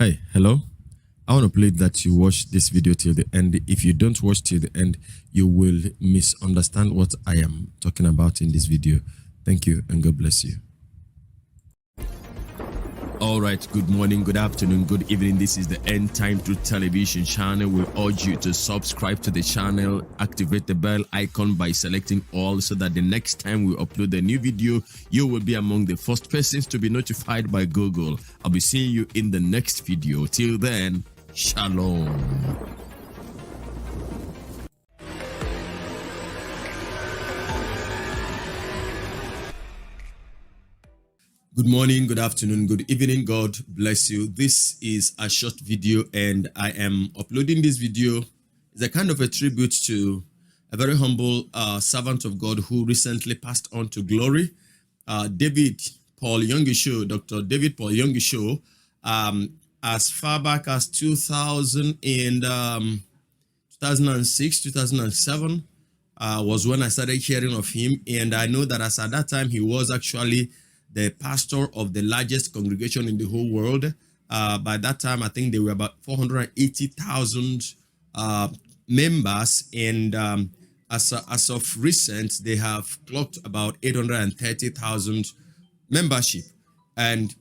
Hey, hello. I want to plead that you watch this video till the end. If you don't watch till the end, you will misunderstand what I am talking about in this video. Thank you and God bless you. All right, good morning, good afternoon, good evening. This is the End Time Truth Television channel. We urge you to subscribe to the channel, activate the bell icon by selecting all so that the next time we upload a new video, you will be among the first persons to be notified by Google. I'll be seeing you in the next video. Till then, shalom. Good morning, good afternoon, good evening. God bless you. This is a short video and I am uploading this video. It's a kind of a tribute to a very humble servant of God who recently passed on to glory. David Paul Yonggi Cho, Dr. David Paul Yonggi Cho, as far back as 2006, 2007 was when I started hearing of him. And I know that as at that time, he was actually the pastor of the largest congregation in the whole world. By that time, I think there were about 480,000 members. And as of recent, they have clocked about 830,000 membership. And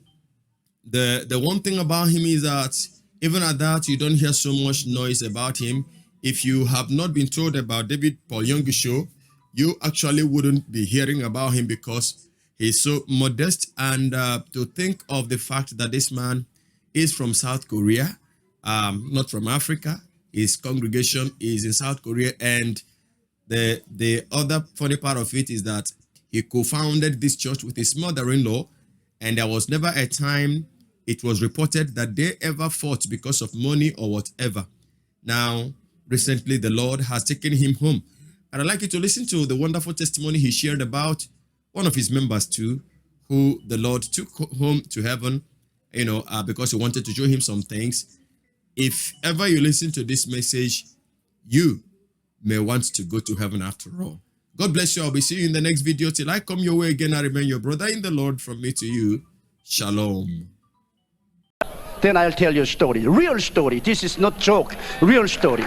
the one thing about him is that even at that, you don't hear so much noise about him. If you have not been told about David Paul Yonggi Cho, you actually wouldn't be hearing about him because he's so modest. And to think of the fact that this man is from South Korea, not from Africa. His congregation is in South Korea. And the other funny part of it is that he co-founded this church with his mother-in-law. And there was never a time it was reported that they ever fought because of money or whatever. Now, recently, the Lord has taken him home. And I'd like you to listen to the wonderful testimony he shared about one of his members too, who the Lord took home to heaven, because he wanted to show him some things. If ever you listen to this message, you may want to go to heaven after all. God bless you. I'll be seeing you in the next video. Till I come your way again, I remain your brother in the Lord. From me to you, shalom. Then I'll tell you a story, real story. This is not joke, real story.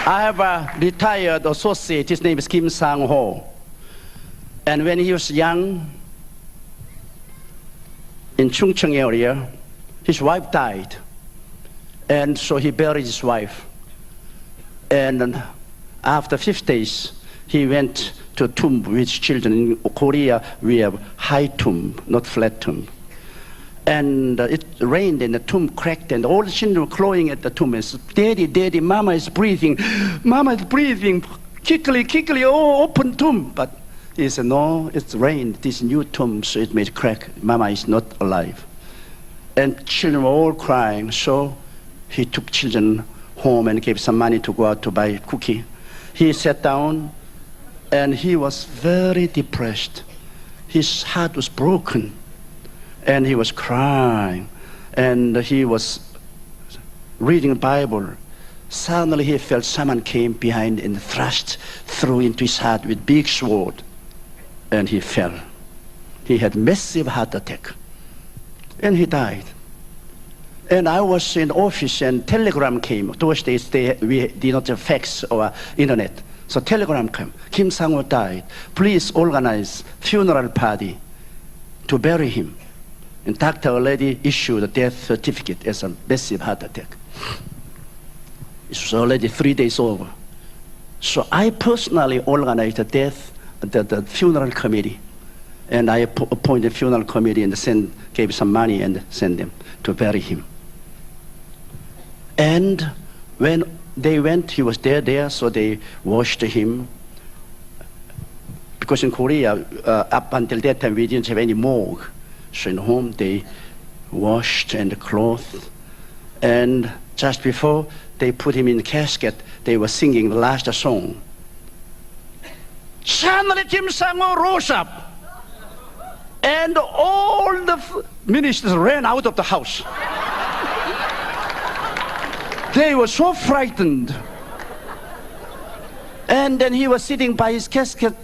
I have a retired associate, his name is Kim Sang-ho. And when he was young, in Chungcheong area, his wife died. And so he buried his wife. And after 5 days, he went to a tomb with children. In Korea, we have high tomb, not flat tomb. And it rained and the tomb cracked and all the children were clawing at the tomb and said, "Daddy, Daddy, Mama is breathing. Mama is breathing. Quickly, quickly, oh, open tomb." But he said, "No, it's rained. This new tomb, so it made crack. Mama is not alive." And children were all crying. So he took children home and gave some money to go out to buy cookie. He sat down and he was very depressed. His heart was broken. And he was crying, and he was reading the Bible. Suddenly he felt someone came behind and thrust through into his heart with big sword, and he fell. He had massive heart attack, and he died. And I was in the office, and telegram came. Those days we did not have fax or internet, so telegram came. Kim Sang-ho died. Please organize funeral party to bury him. And doctor already issued a death certificate as a massive heart attack. It was already 3 days over. So I personally organized the funeral committee. And I appointed funeral committee and gave some money and sent them to bury him. And when they went, he was there, so they washed him. Because in Korea, up until that time, we didn't have any morgue. So in home they washed and clothed, and just before they put him in the casket, they were singing the last song. Suddenly Kim Sang-ho rose up, and all the ministers ran out of the house. They were so frightened. And then he was sitting by his casket,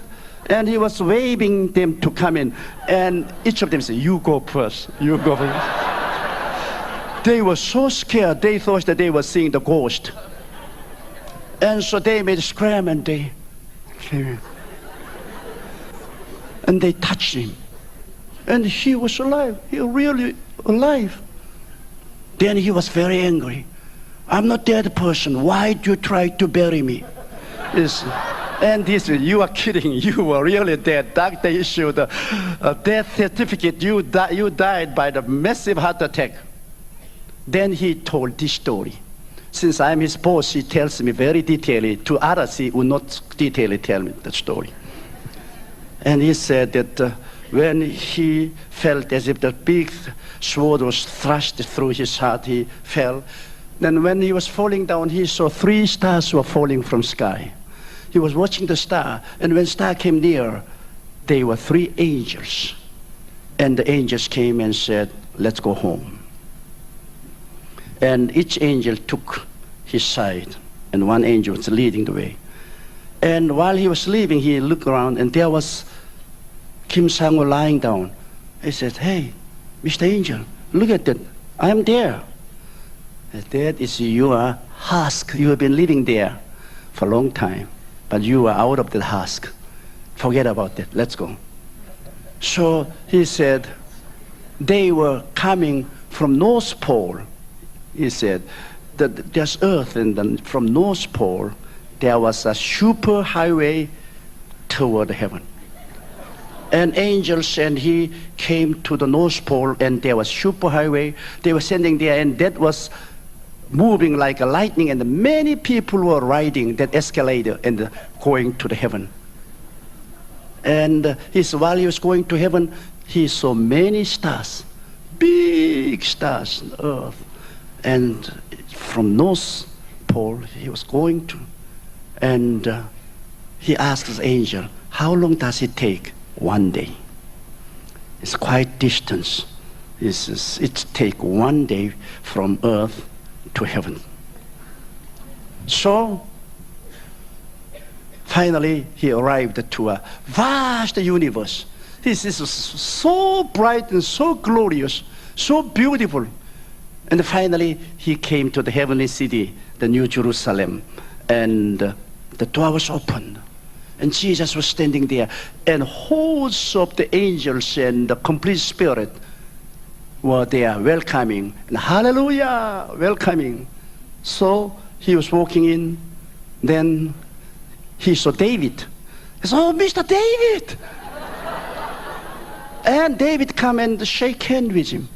And he was waving them to come in. And each of them said, you go first, you go first. They were so scared, they thought that they were seeing the ghost. And so they made a scram and they came in. And they touched him. And he was alive, he was really alive. Then he was very angry. I'm not dead person, why do you try to bury me? And he said, you are kidding, you were really dead. Doctor issued a death certificate, you died by the massive heart attack. Then he told this story. Since I'm his boss, he tells me very detailedly. To others, he would not detailedly tell me the story. And he said that when he felt as if the big sword was thrust through his heart, he fell. Then when he was falling down, he saw 3 stars were falling from sky. He was watching the star, and when star came near, they were 3 angels. And the angels came and said, let's go home. And each angel took his side, and one angel was leading the way. And while he was leaving, he looked around, and there was Kim Sang-woo lying down. He said, hey, Mr. Angel, look at that, I'm there. That is your husk. You have been living there for a long time, but you are out of the husk. Forget about that, let's go. So he said, they were coming from North Pole. He said, that there's earth, and then from North Pole, there was a super highway toward heaven. And angels, and he came to the North Pole, and there was super highway. They were standing there, and that was moving like a lightning, and many people were riding that escalator and going to the heaven. And while he was going to heaven, he saw many stars, big stars on earth. And from North Pole, he was going to. And he asked the angel, how long does it take? 1 day. It's quite distance. It takes 1 day from earth to heaven. So finally he arrived to a vast universe. This is so bright and so glorious, so beautiful. And finally he came to the heavenly city, the New Jerusalem, and the door was opened. And Jesus was standing there, and hosts of the angels and the complete spirit were there welcoming, and hallelujah, welcoming. So he was walking in, then he saw David. He said, oh, Mr. David! And David come and shake hand with him.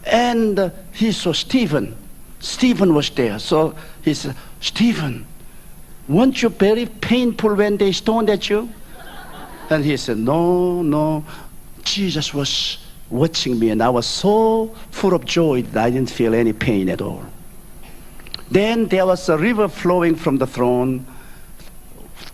And he saw Stephen. Stephen was there. So he said, Stephen, weren't you very painful when they stoned at you? And he said, no, Jesus was watching me, and I was so full of joy that I didn't feel any pain at all. Then there was a river flowing from the throne,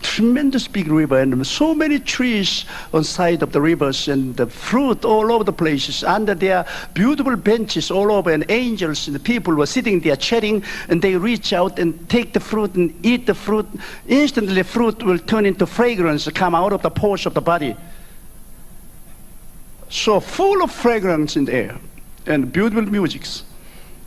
tremendous big river, and so many trees on side of the rivers, and the fruit all over the places, under there beautiful benches all over, and angels and the people were sitting there chatting, and they reach out and take the fruit and eat the fruit. Instantly the fruit will turn into fragrance, come out of the pores of the body. So full of fragrance in the air and beautiful musics.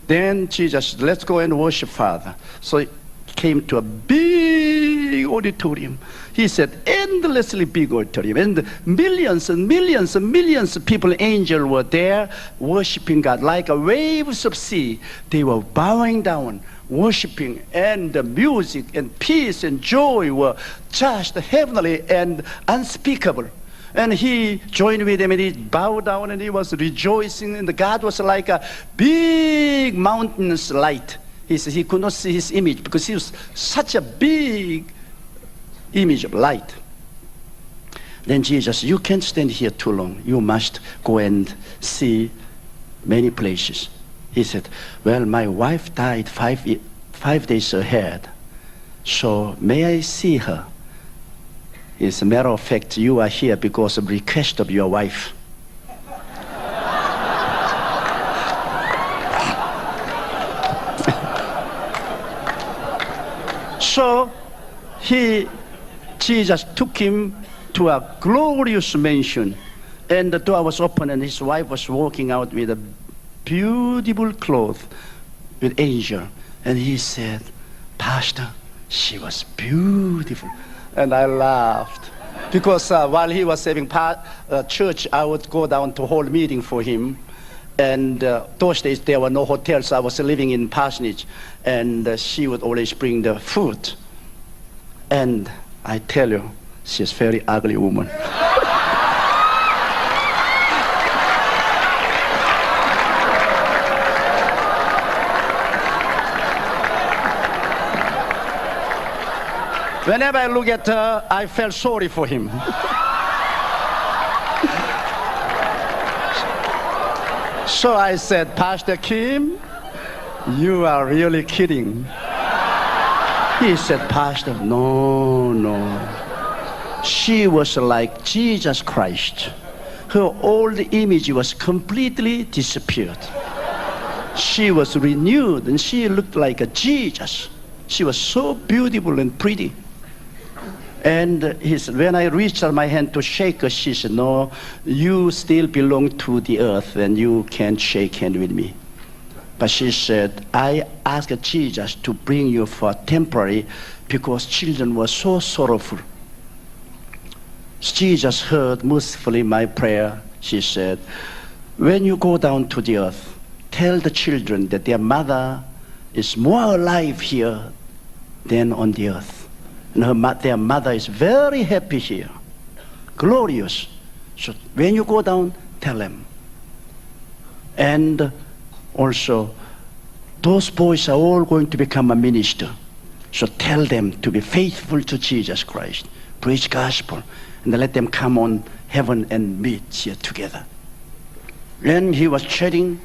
Then Jesus said, let's go and worship Father. So he came to a big auditorium. He said, endlessly big auditorium, and millions and millions and millions of people, angels were there worshiping God like a waves of sea. They were bowing down, worshiping, and the music and peace and joy were just heavenly and unspeakable. And he joined with them, and he bowed down, and he was rejoicing, and God was like a big mountain's light. He said he could not see his image because he was such a big image of light. Then Jesus, you can't stand here too long. You must go and see many places. He said, well, my wife died 5 days ahead, so may I see her? As a matter of fact, you are here because of request of your wife. So he Jesus took him to a glorious mansion, and the door was open, and his wife was walking out with a beautiful cloth with angel. And he said, Pastor, she was beautiful. And I laughed. Because while he was having church, I would go down to hold meeting for him. And those days there were no hotels. I was living in parsonage. And she would always bring the food. And I tell you, she's a very ugly woman. Whenever I look at her, I felt sorry for him. So I said, Pastor Kim, you are really kidding. He said, Pastor, no. She was like Jesus Christ. Her old image was completely disappeared. She was renewed and she looked like a Jesus. She was so beautiful and pretty. And he said, when I reached out my hand to shake her, she said, no, you still belong to the earth and you can't shake hand with me. But she said, I asked Jesus to bring you for temporary because children were so sorrowful. Jesus heard mercifully my prayer. She said, when you go down to the earth, tell the children that their mother is more alive here than on the earth. And their mother is very happy here, glorious. So when you go down, tell them. And also, those boys are all going to become a minister. So tell them to be faithful to Jesus Christ, preach gospel, and let them come on heaven and meet here together. And he was chatting,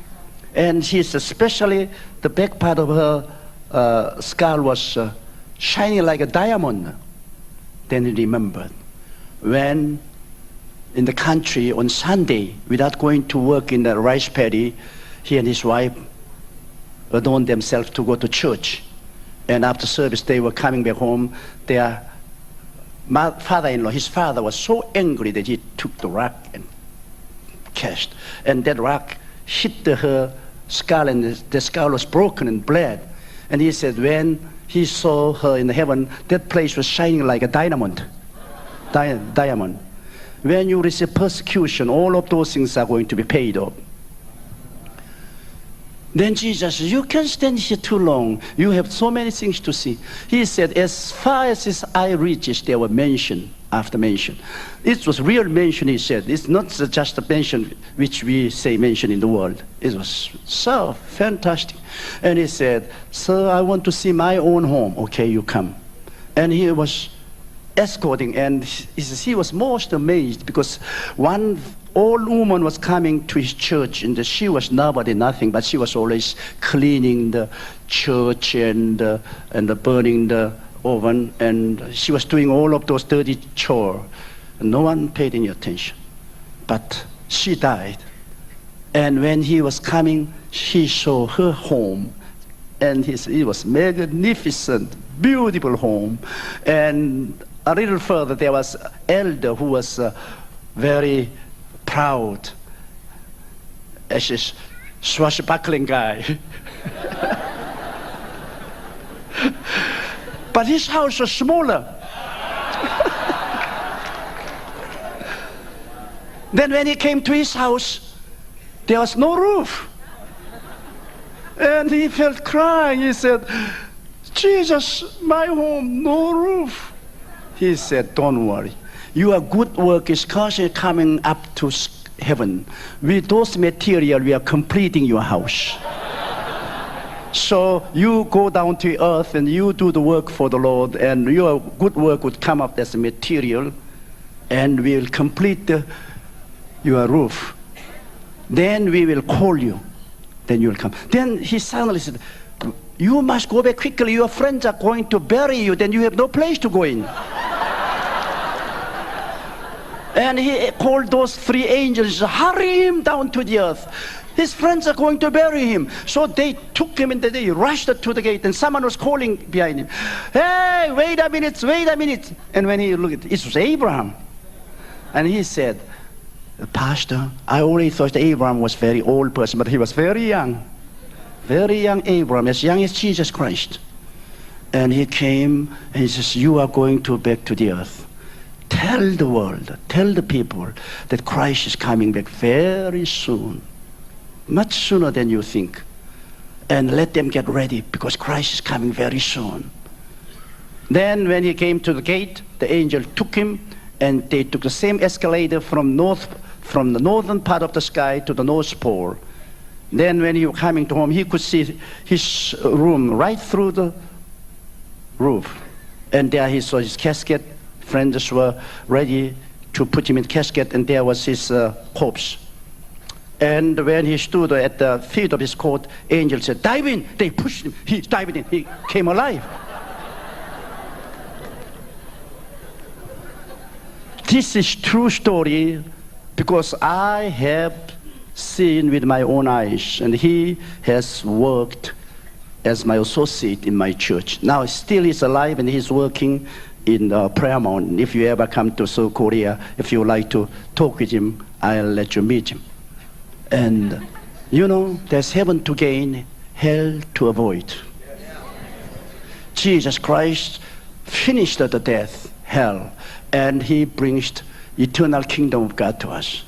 and she's especially the back part of her skull was shining like a diamond. Then he remembered when in the country on Sunday, without going to work in the rice paddy, he and his wife adorned themselves to go to church. And after service, they were coming back home. Their father-in-law, his father, was so angry that he took the rock and cast. And that rock hit her skull, and the skull was broken and bled. And he said, when he saw her in heaven, that place was shining like a diamond. Diamond. When you receive persecution, all of those things are going to be paid off. Then Jesus said, you can't stand here too long. You have so many things to see. He said, as far as his eye reaches, there were mention after mention. It was real mention, he said. It's not just a mention which we say mention in the world. It was so fantastic. And he said, sir, I want to see my own home. Okay, you come. And he was escorting, and he was most amazed because one old woman was coming to his church, and she was nobody, nothing, but she was always cleaning the church and burning the oven, and she was doing all of those dirty chores. No one paid any attention. But she died. And when he was coming, he saw her home, and it was magnificent, beautiful home. And a little further, there was an elder who was very proud, as a swashbuckling guy. But his house was smaller. Then when he came to his house, there was no roof. And he felt crying. He said, Jesus, my home, no roof. He said, don't worry. Your good work is constantly coming up to heaven. With those material, we are completing your house. So you go down to earth and you do the work for the Lord, and your good work would come up as a material, and we will complete your roof. Then we will call you. Then you will come. Then he suddenly said, you must go back quickly. Your friends are going to bury you. Then you have no place to go in. And he called those three angels, hurry him down to the earth. His friends are going to bury him. So they took him and they rushed to the gate, and someone was calling behind him, "Hey, wait a minute, wait a minute." And when he looked, it was Abraham. And he said, "Pastor, I already thought Abraham was a very old person, but he was very young. Very young Abraham, as young as Jesus Christ." And he came and he says, "You are going to back to the earth. Tell the world, tell the people that Christ is coming back very soon. Much sooner than you think. And let them get ready because Christ is coming very soon." Then when he came to the gate, the angel took him, and they took the same escalator from the northern part of the sky to the North Pole. Then when he was coming to home, he could see his room right through the roof. And there he saw his casket. Friends were ready to put him in casket, and there was his corpse. And when he stood at the feet of his coat, angel said, "Dive in." They pushed him. He dived in. He came alive. This is true story because I have seen with my own eyes, and he has worked as my associate in my church. Now still he's alive and he's working in Prayer Mountain. If you ever come to South Korea, if you would like to talk with him, I'll let you meet him. And you know, there's heaven to gain, hell to avoid. Jesus Christ finished the death, hell, and he brings eternal kingdom of God to us.